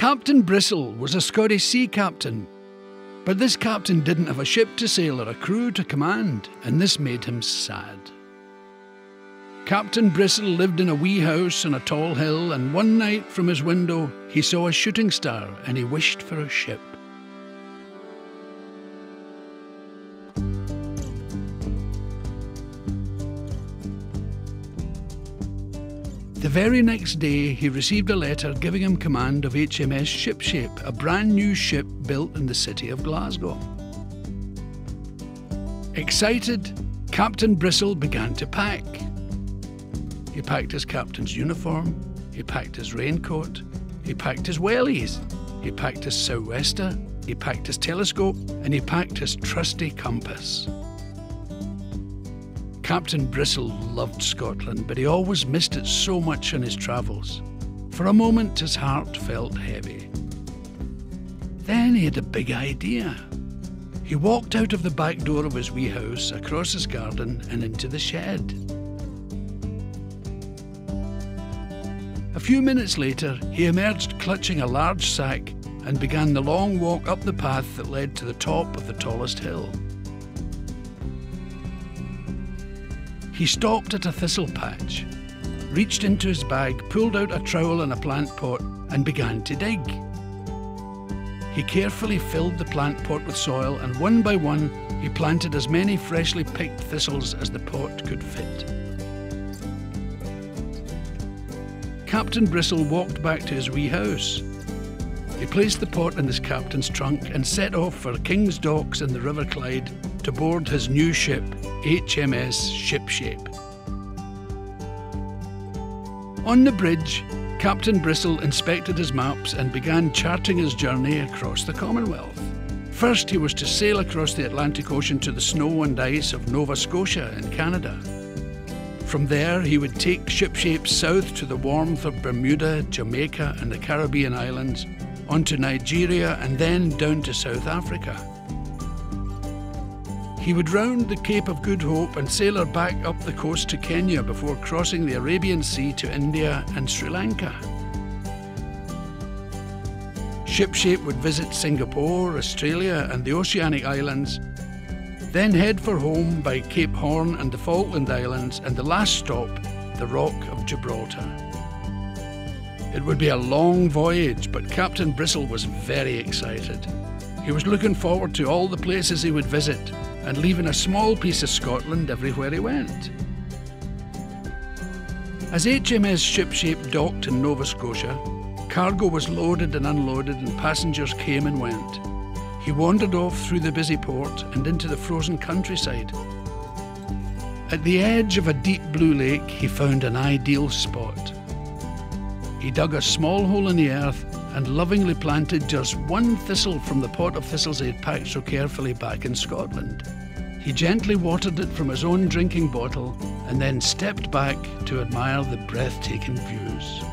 Captain Bristle was a Scottish sea captain, but this captain didn't have a ship to sail or a crew to command, and this made him sad. Captain Bristle lived in a wee house on a tall hill, and one night from his window he saw a shooting star and he wished for a ship. The very next day he received a letter giving him command of HMS Shipshape, a brand new ship built in the city of Glasgow. Excited, Captain Bristle began to pack. He packed his captain's uniform, he packed his raincoat, he packed his wellies, he packed his sou'wester, he packed his telescope, and he packed his trusty compass. Captain Bristle loved Scotland, but he always missed it so much on his travels. For a moment his heart felt heavy. Then he had a big idea. He walked out of the back door of his wee house, across his garden and into the shed. A few minutes later, he emerged clutching a large sack and began the long walk up the path that led to the top of the tallest hill. He stopped at a thistle patch, reached into his bag, pulled out a trowel and a plant pot and began to dig. He carefully filled the plant pot with soil, and one by one he planted as many freshly picked thistles as the pot could fit. Captain Bristle walked back to his wee house. He placed the pot in his captain's trunk and set off for King's Docks in the River Clyde to board his new ship, HMS Shipshape. On the bridge, Captain Bristle inspected his maps and began charting his journey across the Commonwealth. First, he was to sail across the Atlantic Ocean to the snow and ice of Nova Scotia in Canada. From there, he would take Shipshape south to the warmth of Bermuda, Jamaica and the Caribbean islands, onto Nigeria and then down to South Africa. He would round the Cape of Good Hope and sail her back up the coast to Kenya before crossing the Arabian Sea to India and Sri Lanka. Shipshape would visit Singapore, Australia and the Oceanic Islands, then head for home by Cape Horn and the Falkland Islands, and the last stop, the Rock of Gibraltar. It would be a long voyage, but Captain Bristle was very excited. He was looking forward to all the places he would visit and leaving a small piece of Scotland everywhere he went. As HMS Shipshape docked in Nova Scotia, cargo was loaded and unloaded and passengers came and went. He wandered off through the busy port and into the frozen countryside. At the edge of a deep blue lake, he found an ideal spot. He dug a small hole in the earth and lovingly planted just one thistle from the pot of thistles he had packed so carefully back in Scotland. He gently watered it from his own drinking bottle and then stepped back to admire the breathtaking views.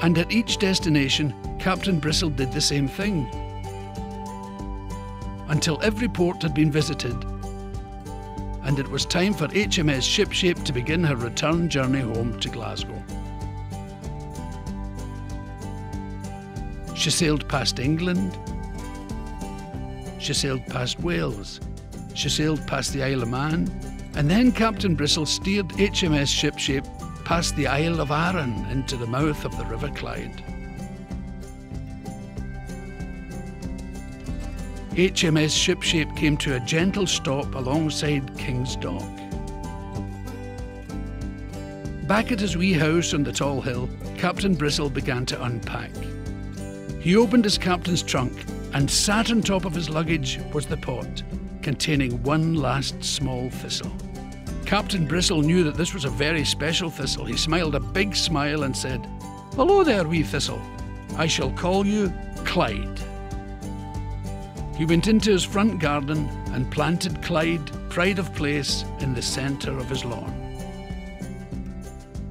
And at each destination, Captain Bristle did the same thing, until every port had been visited, and it was time for HMS Shipshape to begin her return journey home to Glasgow. She sailed past England, she sailed past Wales, she sailed past the Isle of Man, and then Captain Bristle steered HMS Shipshape past the Isle of Arran into the mouth of the River Clyde. HMS Shipshape came to a gentle stop alongside King's Dock. Back at his wee house on the tall hill, Captain Bristle began to unpack. He opened his captain's trunk, and sat on top of his luggage was the pot, containing one last small thistle. Captain Bristle knew that this was a very special thistle. He smiled a big smile and said, "Hello there, wee thistle. I shall call you Clyde." He went into his front garden and planted Clyde, pride of place, in the centre of his lawn.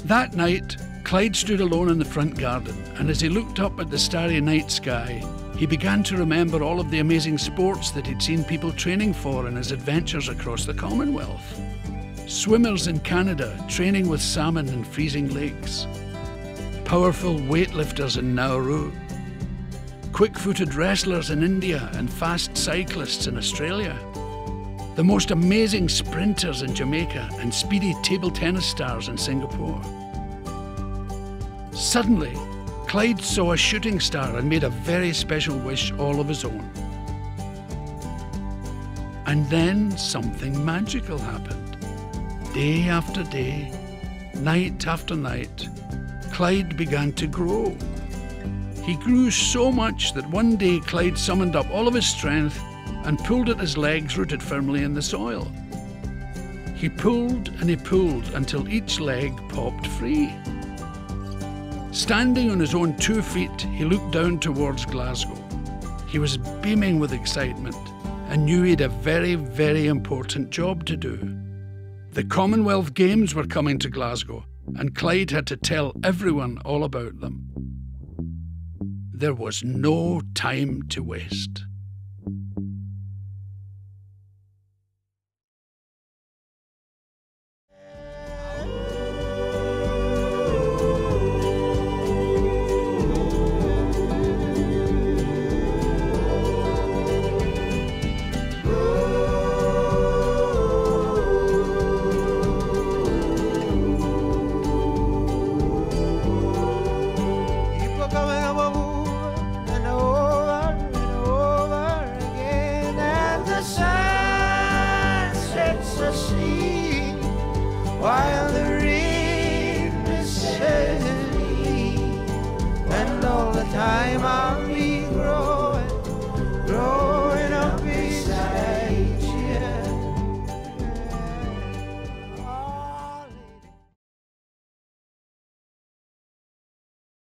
That night, Clyde stood alone in the front garden, and as he looked up at the starry night sky, he began to remember all of the amazing sports that he'd seen people training for in his adventures across the Commonwealth. Swimmers in Canada training with salmon in freezing lakes. Powerful weightlifters in Nauru. Quick-footed wrestlers in India and fast cyclists in Australia. The most amazing sprinters in Jamaica and speedy table tennis stars in Singapore. Suddenly, Clyde saw a shooting star and made a very special wish all of his own. And then something magical happened. Day after day, night after night, Clyde began to grow. He grew so much that one day Clyde summoned up all of his strength and pulled at his legs rooted firmly in the soil. He pulled and he pulled until each leg popped free. Standing on his own 2 feet, he looked down towards Glasgow. He was beaming with excitement and knew he had a very, very important job to do. The Commonwealth Games were coming to Glasgow, and Clyde had to tell everyone all about them. There was no time to waste. While the rain is